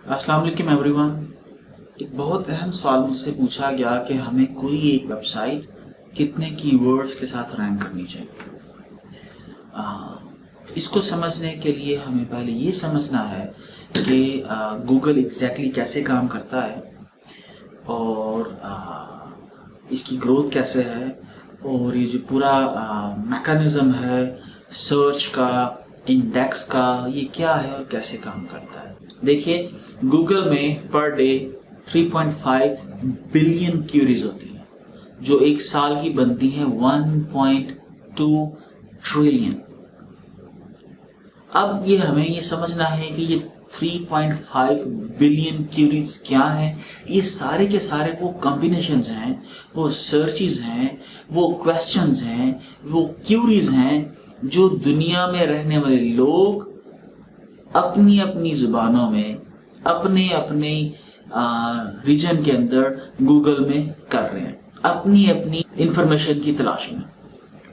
अस्सलाम वालेकुम एवरीवन। एक बहुत अहम सवाल मुझसे पूछा गया कि हमें कोई एक वेबसाइट कितने कीवर्ड्स के साथ रैंक करनी चाहिए। इसको समझने के लिए हमें पहले ये समझना है कि गूगल एग्जैक्टली कैसे काम करता है और इसकी ग्रोथ कैसे है और ये जो पूरा मैकेनिज्म है सर्च का, इंडेक्स का, ये क्या है और कैसे काम करता है। देखिए, गूगल में पर डे 3.5 बिलियन क्यूरीज होती हैं जो एक साल की बनती हैं 1.2 ट्रिलियन। अब ये हमें ये समझना है कि ये 3.5 बिलियन क्यूरीज क्या हैं। ये सारे के सारे वो कॉम्बिनेशंस हैं, वो सर्चेस हैं, वो क्वेश्चंस हैं, वो क्यूरीज हैं जो दुनिया में रहने वाले लोग अपनी अपनी जुबानों में अपने अपने रीजन के अंदर गूगल में कर रहे हैं अपनी अपनी इंफॉर्मेशन की तलाश में।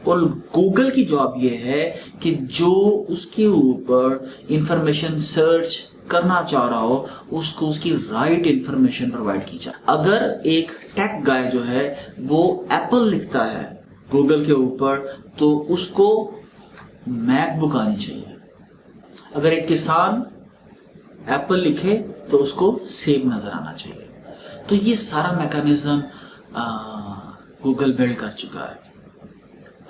और गूगल की जॉब ये है कि जो उसके ऊपर इंफॉर्मेशन सर्च करना चाह रहा हो उसको उसकी राइट इंफॉर्मेशन प्रोवाइड की जाए। अगर एक टेक गाय जो है वो एप्पल लिखता है गूगल के ऊपर तो उसको मैकबुक आनी चाहिए। अगर एक किसान एप्पल लिखे तो उसको सेब नजर आना चाहिए। तो ये सारा मैकेनिज्म गूगल बिल्ड कर चुका है।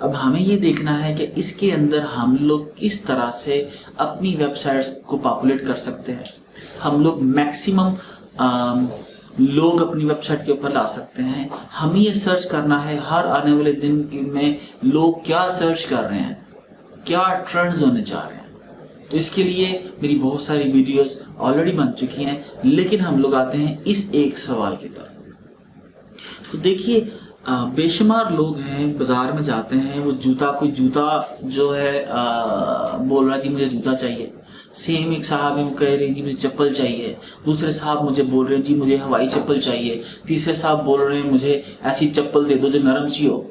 अब हमें ये देखना है कि इसके अंदर हम लोग किस तरह से अपनी वेबसाइट्स को पॉपुलेट कर सकते हैं। हम लोग मैक्सिमम लोग अपनी वेबसाइट के ऊपर ला सकते हैं। हमें ये सर्च करना है हर आने वाले दिन में लोग क्या सर्च कर रहे हैं, क्या ट्रेंड्स होने जा रहे हैं। तो इसके लिए मेरी बहुत सारी वीडियोस ऑलरेडी बन चुकी हैं, लेकिन हम लोग आते हैं इस एक सवाल की तरफ। तो देखिए, बेशुमार लोग हैं बाजार में जाते हैं, वो कोई जूता जो है बोल रहा है कि मुझे जूता चाहिए। सेम एक साहब है, वो कह रहे हैं जी मुझे चप्पल चाहिए। दूसरे साहब मुझे बोल रहे हैं जी मुझे हवाई चप्पल चाहिए। तीसरे साहब बोल रहे हैं मुझे ऐसी चप्पल दे दो जो नरम सी हो।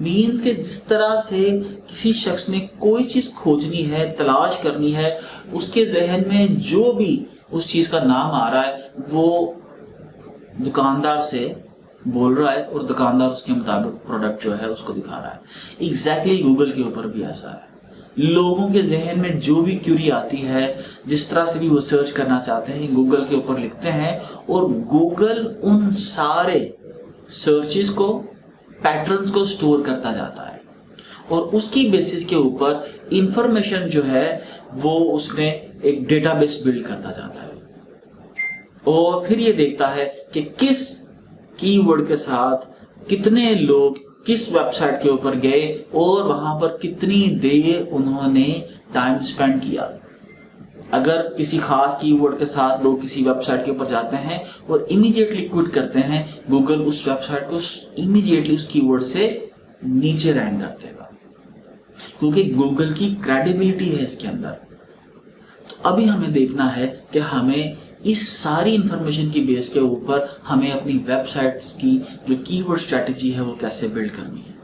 मीन्स के जिस तरह से किसी शख्स ने कोई चीज खोजनी है, तलाश करनी है, उसके जहन में जो भी उस चीज का नाम आ रहा है वो दुकानदार से बोल रहा है और दुकानदार उसके मुताबिक प्रोडक्ट जो है उसको दिखा रहा है। एग्जैक्टली गूगल के ऊपर भी ऐसा है। लोगों के जहन में जो भी क्यूरी आती है, जिस तरह से भी वो सर्च करना चाहते हैं, गूगल के ऊपर लिखते हैं और गूगल उन सारे सर्चेस को, पैटर्न्स को स्टोर करता जाता है और उसकी बेसिस के ऊपर इंफॉर्मेशन जो है वो उसने एक डेटाबेस बिल्ड करता जाता है और फिर ये देखता है कि किस कीवर्ड के साथ कितने लोग किस वेबसाइट के ऊपर गए और वहां पर कितनी देर उन्होंने टाइम स्पेंड किया। अगर किसी खास कीवर्ड के साथ लोग किसी वेबसाइट के ऊपर जाते हैं और इमीडिएटली क्विट करते हैं, गूगल उस वेबसाइट को इमीडिएटली उस कीवर्ड से नीचे रैंक कर देगा, क्योंकि गूगल की क्रेडिबिलिटी है इसके अंदर। तो अभी हमें देखना है कि हमें इस सारी इंफॉर्मेशन की बेस के ऊपर हमें अपनी वेबसाइट्स की जो कीवर्ड स्ट्रेटजी है वो कैसे बिल्ड करनी है।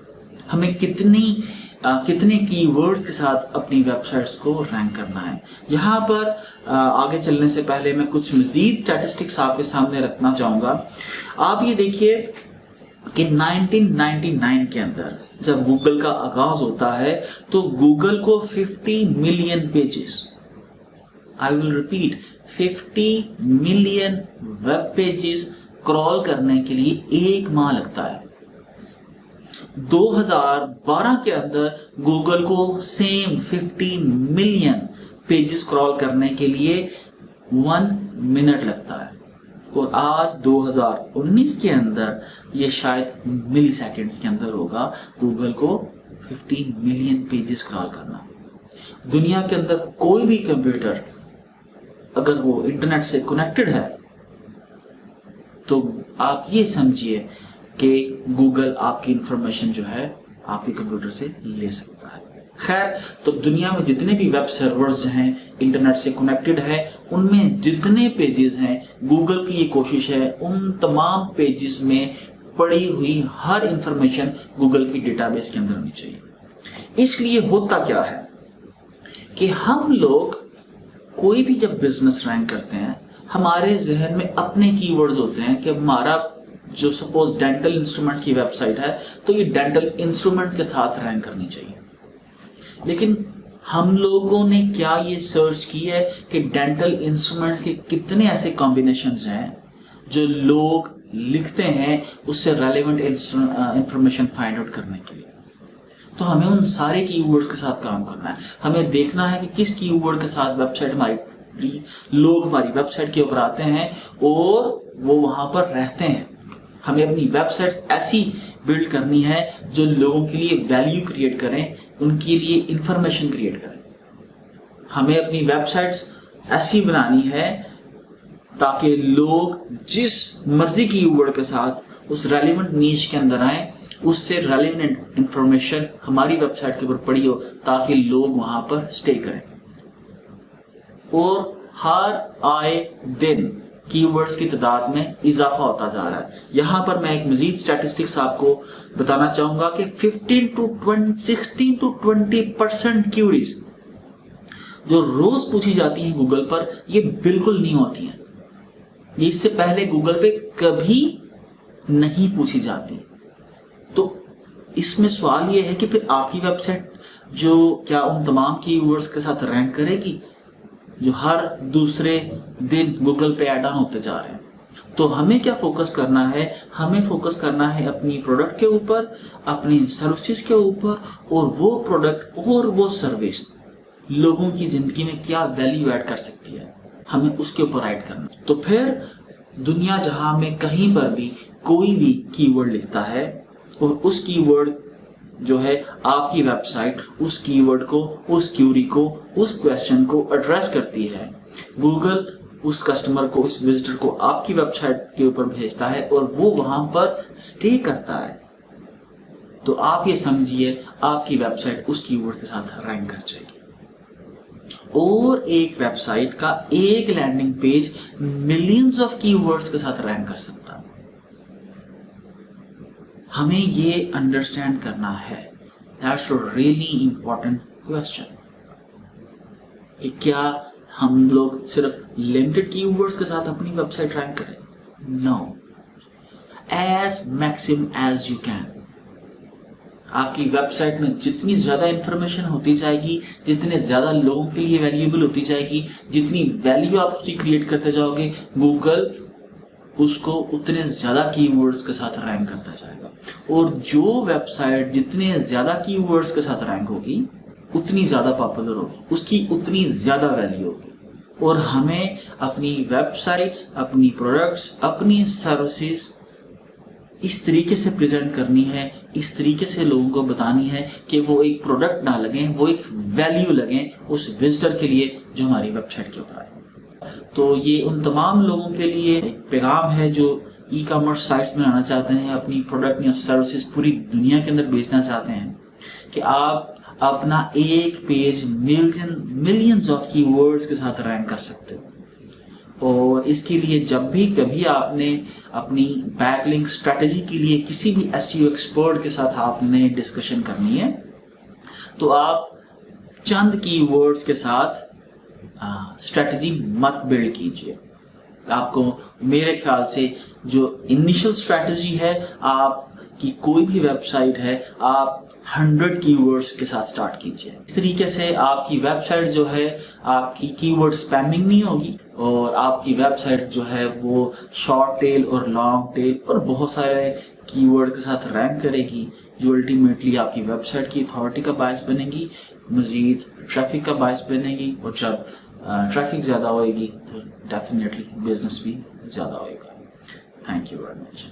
हमें कितने कीवर्ड्स के साथ अपनी वेबसाइट्स को रैंक करना है। यहाँ पर आगे चलने से पहले मैं कुछ मजीद स्टैटिस्टिक्स आपके सामने रखना चाहूँगा। आप ये देखिए कि 1999 के अंदर जब गूगल का आगाज होता है तो गूगल को 50 million pages, I will repeat, 50 million web pages crawl करने के लिए एक माह लगता है। 2012 के अंदर गूगल को सेम 50 मिलियन पेजेस क्रॉल करने के लिए 1 मिनट लगता है और आज 2019 के अंदर ये शायद मिली सेकेंड्स के अंदर होगा गूगल को 50 मिलियन पेजेस क्रॉल करना। दुनिया के अंदर कोई भी कंप्यूटर अगर वो इंटरनेट से कनेक्टेड है तो आप ये समझिए कि गूगल आपकी इंफॉर्मेशन जो है आपके कंप्यूटर से ले सकता है। खैर, तो दुनिया में जितने भी वेब सर्वर्स हैं इंटरनेट से कनेक्टेड है, उनमें जितने पेजेस हैं, गूगल की ये कोशिश है उन तमाम पेजेस में पड़ी हुई हर इंफॉर्मेशन गूगल की डेटाबेस के अंदर होनी चाहिए। इसलिए होता क्या है कि हम लोग कोई भी जब बिजनेस रैंक करते हैं हमारे जहन में अपने कीवर्ड्स होते हैं कि हमारा जो सपोज डेंटल इंस्ट्रूमेंट्स की वेबसाइट है तो ये डेंटल इंस्ट्रूमेंट्स के साथ रैंक करनी चाहिए, लेकिन हम लोगों ने क्या ये सर्च की है कि डेंटल इंस्ट्रूमेंट्स के कितने ऐसे कॉम्बिनेशंस हैं जो लोग लिखते हैं उससे रेलेवेंट इंफॉर्मेशन फाइंड आउट करने के लिए। तो हमें उन सारे कीवर्ड्स के साथ काम करना है। हमें देखना है कि किस कीवर्ड के साथ वेबसाइट हमारी लोग हमारी वेबसाइट के ऊपर आते हैं और वो वहां पर रहते हैं। हमें अपनी वेबसाइट्स ऐसी बिल्ड करनी है जो लोगों के लिए वैल्यू क्रिएट करें, उनके लिए इंफॉर्मेशन क्रिएट करें। हमें अपनी वेबसाइट्स ऐसी बनानी है ताकि लोग जिस मर्जी कीवर्ड के साथ उस रेलेवेंट नीश के अंदर आए, उससे रेलेवेंट इंफॉर्मेशन हमारी वेबसाइट के ऊपर पड़ी हो ताकि लोग वहां पर स्टे करें। और हर आए दिन कीवर्ड्स की तादाद में इजाफा होता जा रहा है। यहां पर मैं एक मजीद स्टैटिस्टिक्स आपको बताना चाहूंगा कि 16 to 20% क्यूरीज जो रोज पूछी जाती हैं गूगल पर, ये बिल्कुल नहीं होती हैं। ये इससे पहले गूगल पे कभी नहीं पूछी जाती। तो इसमें सवाल ये है कि फिर आपकी वेबसाइट जो क्या उन तमाम कीवर्ड्स के साथ रैंक करेगी जो हर दूसरे दिन गूगल पे ऐड ऑन होते जा रहे हैं? तो हमें क्या फोकस करना है? हमें फोकस करना है अपनी प्रोडक्ट के ऊपर, अपनी सर्विसेज के ऊपर, और वो प्रोडक्ट और वो सर्विस लोगों की जिंदगी में क्या वैल्यू ऐड कर सकती है, हमें उसके ऊपर ऐड करना। तो फिर दुनिया जहां में कहीं पर भी कोई भी कीवर्ड लिखता है और उस कीवर्ड जो है आपकी वेबसाइट उस कीवर्ड को, उस क्यूरी को, उस क्वेश्चन को एड्रेस करती है, गूगल उस कस्टमर को, उस विजिटर को आपकी वेबसाइट के ऊपर भेजता है और वो वहां पर स्टे करता है, तो आप ये समझिए आपकी वेबसाइट उस कीवर्ड के साथ रैंक कर जाएगी। और एक वेबसाइट का एक landing page millions of keywords के साथ रैंक कर सकता है। हमें ये अंडरस्टैंड करना है, that's a really important question, कि क्या हम लोग सिर्फ लिमिटेड कीवर्ड्स के साथ अपनी वेबसाइट रैंक करें? No, as maximum as you can. आपकी वेबसाइट में जितनी ज्यादा इंफॉर्मेशन होती जाएगी, जितने ज्यादा लोगों के लिए वैल्यूएबल होती जाएगी, जितनी वैल्यू आप उसकी क्रिएट करते जाओगे, गूगल उसको उतने ज्यादा कीवर्ड्स के साथ रैंक करता जाएगा। और जो वेबसाइट जितने ज्यादा कीवर्ड्स के साथ रैंक होगी उतनी ज्यादा पॉपुलर होगी, उसकी उतनी ज्यादा वैल्यू होगी। और हमें अपनी वेबसाइट्स, अपनी प्रोडक्ट्स, अपनी सर्विसेज इस तरीके से प्रेजेंट करनी है, इस तरीके से लोगों को बतानी है कि वो एक प्रोडक्ट ना लगे, वो एक वैल्यू लगे उस विजिटर के लिए जो हमारी वेबसाइट के ऊपर आए। तो ये उन तमाम लोगों के लिए एक पैगाम है जो ई कॉमर्स साइट्स बनाना चाहते हैं, अपनी प्रोडक्ट या सर्विसेज पूरी दुनिया के अंदर बेचना चाहते हैं, कि आप अपना एक पेज मिलियंस ऑफ कीवर्ड्स के साथ रैंक कर सकते हो। और इसके लिए जब भी कभी आपने अपनी बैकलिंक स्ट्रेटेजी के लिए किसी भी एसईओ एक्सपर्ट के साथ आपने डिस्कशन करनी है, तो आप चंद कीवर्ड्स के साथ स्ट्रेटेजी मत बिल्ड कीजिए। आपको मेरे ख्याल से जो इनिशियल स्ट्रेटेजी है आपकी कोई भी वेबसाइट है, आप 100 कीवर्ड्स के साथ स्टार्ट कीजिए। इस तरीके से आपकी वेबसाइट जो है आपकी कीवर्ड स्पैमिंग नहीं होगी और आपकी वेबसाइट जो है वो शॉर्ट टेल और लॉन्ग टेल और बहुत सारे कीवर्ड के साथ रैंक करेगी, जो अल्टीमेटली आपकी वेबसाइट की अथॉरिटी का बायस बनेगी, मजीद ट्रैफिक का बायस बनेगी। और जब ट्रैफिक ज़्यादा होएगी तो डेफिनेटली बिजनेस भी ज़्यादा होएगा। Thank you very much.